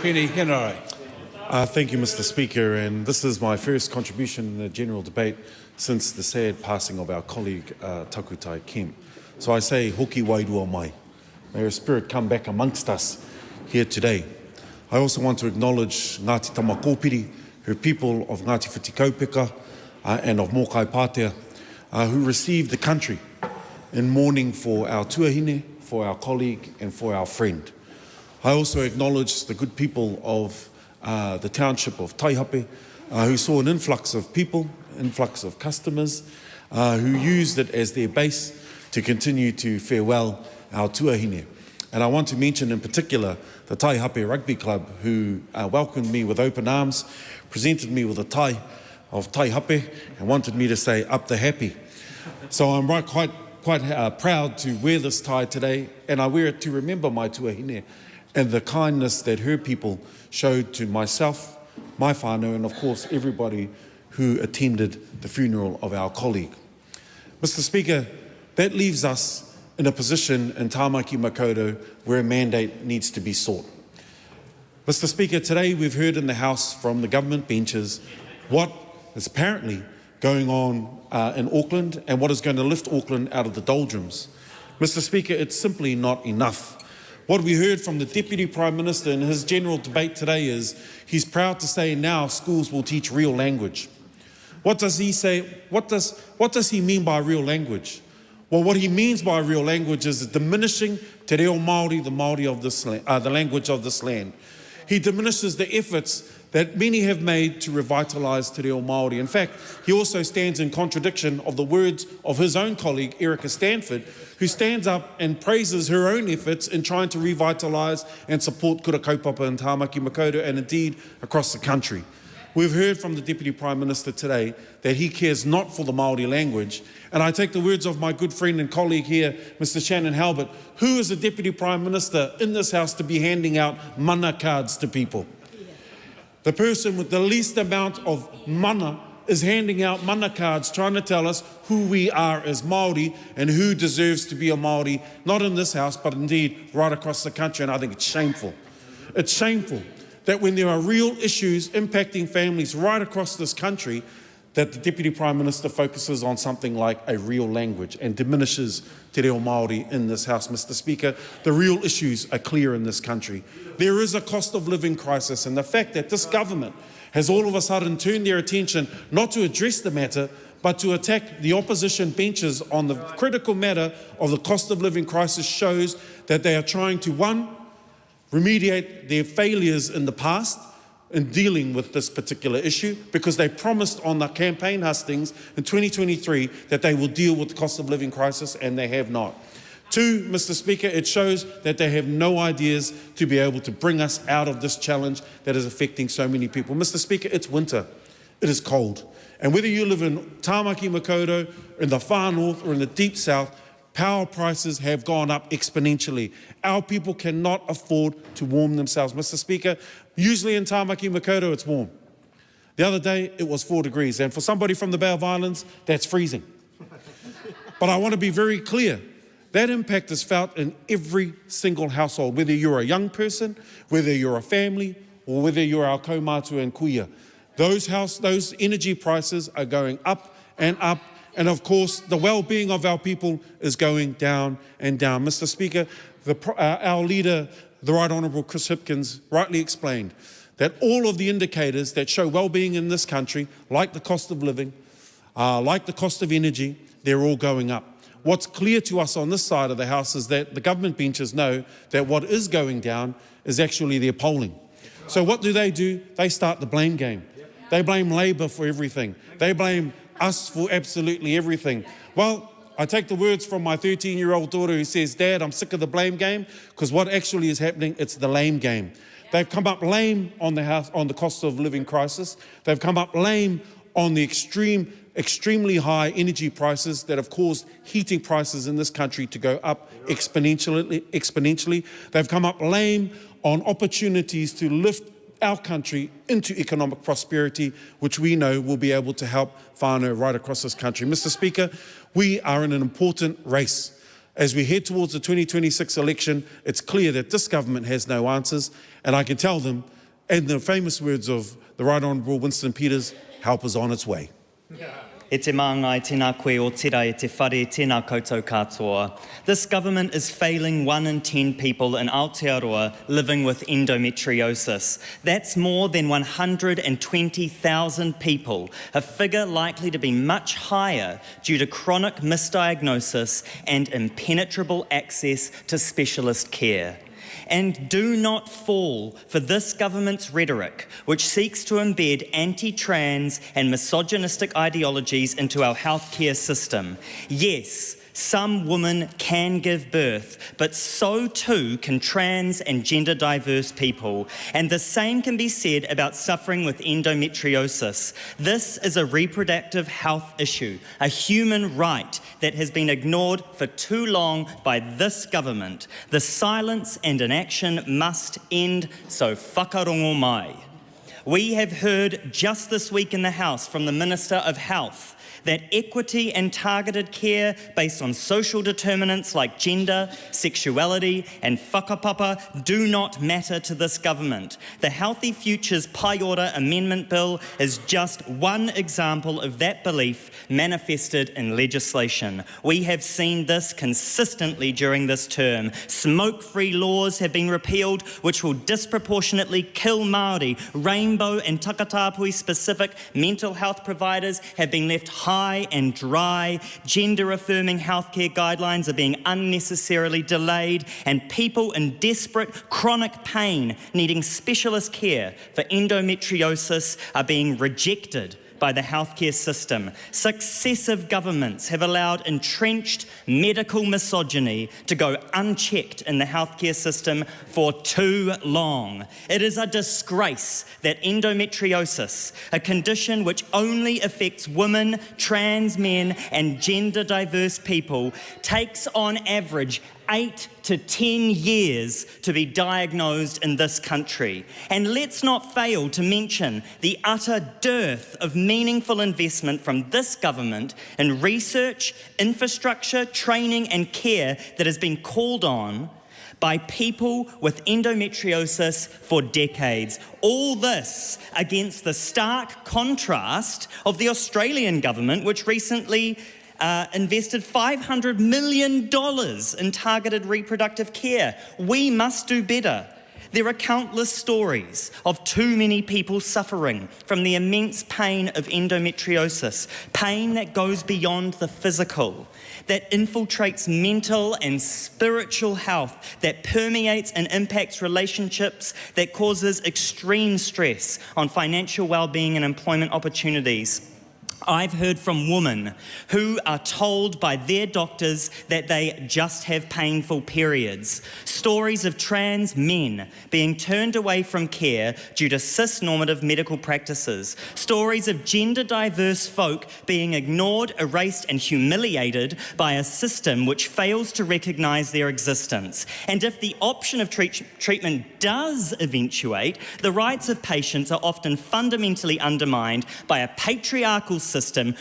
Peeni, Henare. Thank you, Mr. Speaker, and this is my first contribution in the general debate since the sad passing of our colleague Takutai Kim. So I say, hoki wairua mai. May her spirit come back amongst us here today. I also want to acknowledge Ngāti Tamakōpiri, her people of Ngāti Whetikaupeka and of Mokai Pātea, who received the country in mourning for our tuahine, for our colleague and for our friend. I also acknowledge the good people of the township of Taihape, who saw an influx of people, influx of customers, who used it as their base to continue to farewell our tuahine. And I want to mention in particular the Taihape Rugby Club, who welcomed me with open arms, presented me with a tie of Taihape and wanted me to say, up the happy. So I'm quite proud to wear this tie today, and I wear it to remember my tuahine and the kindness that her people showed to myself, my whānau, and of course everybody who attended the funeral of our colleague. Mr. Speaker, that leaves us in a position in Tāmaki Makaurau where a mandate needs to be sought. Mr. Speaker, today we've heard in the House from the government benches what is apparently going on in Auckland and what is going to lift Auckland out of the doldrums. Mr. Speaker, it's simply not enough. What we heard from the Deputy Prime Minister in his general debate today is he's proud to say now schools will teach real language. What does he say? What does he mean by real language? Well, what he means by real language is diminishing te reo Māori, the Māori of this land, the language of this land. He diminishes the efforts that many have made to revitalise te reo Māori. In fact, he also stands in contradiction of the words of his own colleague, Erica Stanford, who stands up and praises her own efforts in trying to revitalise and support kura kaupapa in Tāmaki Makaurau and indeed across the country. We've heard from the Deputy Prime Minister today that he cares not for the Māori language, and I take the words of my good friend and colleague here, Mr. Shannon Halbert, who is the Deputy Prime Minister in this House to be handing out mana cards to people. The person with the least amount of mana is handing out mana cards, trying to tell us who we are as Māori and who deserves to be a Māori, not in this House, but indeed right across the country, and I think it's shameful. It's shameful that when there are real issues impacting families right across this country, that the Deputy Prime Minister focuses on something like a real language and diminishes te reo Māori in this House. Mr. Speaker, the real issues are clear in this country. There is a cost of living crisis, and the fact that this government has all of a sudden turned their attention not to address the matter, but to attack the opposition benches on the critical matter of the cost of living crisis shows that they are trying to, one, remediate their failures in the past in dealing with this particular issue, because they promised on the campaign hustings in 2023 that they will deal with the cost of living crisis, and they have not. Two, Mr. Speaker, it shows that they have no ideas to be able to bring us out of this challenge that is affecting so many people. Mr. Speaker, it's winter, it is cold, and whether you live in Tāmaki Makaurau, in the far north or in the deep south, power prices have gone up exponentially. Our people cannot afford to warm themselves. Mr. Speaker, usually in Tāmaki Makaurau it's warm. The other day it was 4 degrees, and for somebody from the Bay of Islands, that's freezing. But I want to be very clear, that impact is felt in every single household, whether you're a young person, whether you're a family, or whether you're our kaumātua and kuia. Those energy prices are going up and up, and of course, the well-being of our people is going down and down. Mr. Speaker, our leader, the Right Honourable Chris Hipkins, rightly explained that all of the indicators that show well-being in this country, like the cost of living, like the cost of energy, they're all going up. What's clear to us on this side of the House is that the government benches know that what is going down is actually their polling. So what do? They start the blame game. They blame Labour for everything. They blame us for absolutely everything. Well, I take the words from my 13-year-old daughter who says, Dad, I'm sick of the blame game, because what actually is happening, it's the lame game. They've come up lame on the cost of living crisis. They've come up lame on the extremely high energy prices that have caused heating prices in this country to go up exponentially. They've come up lame on opportunities to lift our country into economic prosperity, which we know will be able to help whānau right across this country. Mr. Speaker, we are in an important race. As we head towards the 2026 election, it's clear that this government has no answers, and I can tell them, in the famous words of the Right Honourable Winston Peters, help is on its way. E te māngai tēnā koe o tira e te whare tēnā koutou katoa. This government is failing 1 in 10 people in Aotearoa living with endometriosis. That's more than 120,000 people, a figure likely to be much higher due to chronic misdiagnosis and impenetrable access to specialist care. And do not fall for this government's rhetoric, which seeks to embed anti-trans and misogynistic ideologies into our healthcare system. Yes, some women can give birth, but so too can trans and gender diverse people. And the same can be said about suffering with endometriosis. This is a reproductive health issue, a human right that has been ignored for too long by this government. The silence and inaction must end, so whakarongo mai. We have heard just this week in the House from the Minister of Health that equity and targeted care based on social determinants like gender, sexuality and whakapapa do not matter to this government. The Healthy Futures Pai Ora Amendment Bill is just one example of that belief manifested in legislation. We have seen this consistently during this term. Smoke-free laws have been repealed, which will disproportionately kill Māori. Rainbow and Takatapui-specific mental health providers have been left high and dry. Gender-affirming healthcare guidelines are being unnecessarily delayed, and people in desperate chronic pain needing specialist care for endometriosis are being rejected by the healthcare system. Successive governments have allowed entrenched medical misogyny to go unchecked in the healthcare system for too long. It is a disgrace that endometriosis, a condition which only affects women, trans men and gender diverse people, takes on average 8 to 10 years to be diagnosed in this country. And let's not fail to mention the utter dearth of meaningful investment from this government in research, infrastructure, training and care that has been called on by people with endometriosis for decades. All this against the stark contrast of the Australian government, which recently invested $500 million in targeted reproductive care. We must do better. There are countless stories of too many people suffering from the immense pain of endometriosis, pain that goes beyond the physical, that infiltrates mental and spiritual health, that permeates and impacts relationships, that causes extreme stress on financial well-being and employment opportunities. I've heard from women who are told by their doctors that they just have painful periods. Stories of trans men being turned away from care due to cis-normative medical practices. Stories of gender-diverse folk being ignored, erased and humiliated by a system which fails to recognise their existence. And if the option of treatment does eventuate, the rights of patients are often fundamentally undermined by a patriarchal system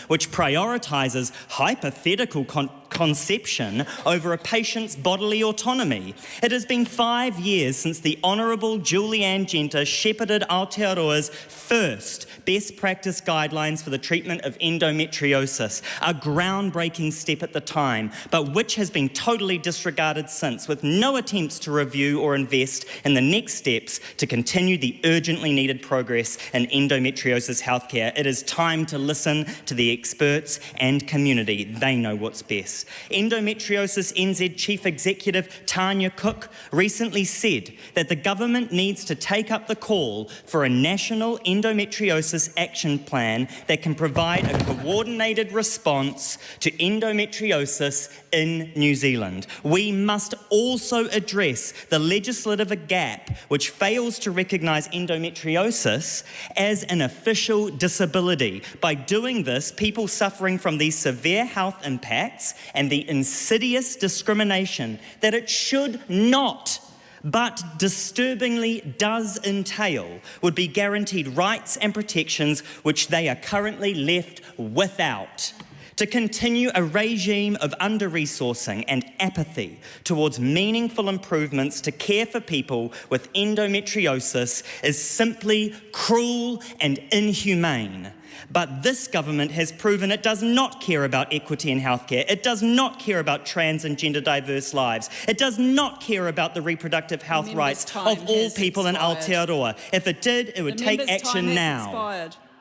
which prioritises hypothetical conception over a patient's bodily autonomy. It has been 5 years since the Honourable Julianne Genter shepherded Aotearoa's first best practice guidelines for the treatment of endometriosis, a groundbreaking step at the time, but which has been totally disregarded since, with no attempts to review or invest in the next steps to continue the urgently needed progress in endometriosis healthcare. It is time to listen to the experts and community. They know what's best. Endometriosis NZ Chief Executive Tanya Cook recently said that the government needs to take up the call for a national endometriosis action plan that can provide a coordinated response to endometriosis in New Zealand. We must also address the legislative gap which fails to recognise endometriosis as an official disability. By doing this, people suffering from these severe health impacts and the insidious discrimination that it should not, but disturbingly does entail, would be guaranteed rights and protections which they are currently left without. to continue a regime of under-resourcing and apathy towards meaningful improvements to care for people with endometriosis is simply cruel and inhumane. But this government has proven it does not care about equity in healthcare. It does not care about trans and gender diverse lives. It does not care about the reproductive health rights of all people in Aotearoa. If it did, it would take action now.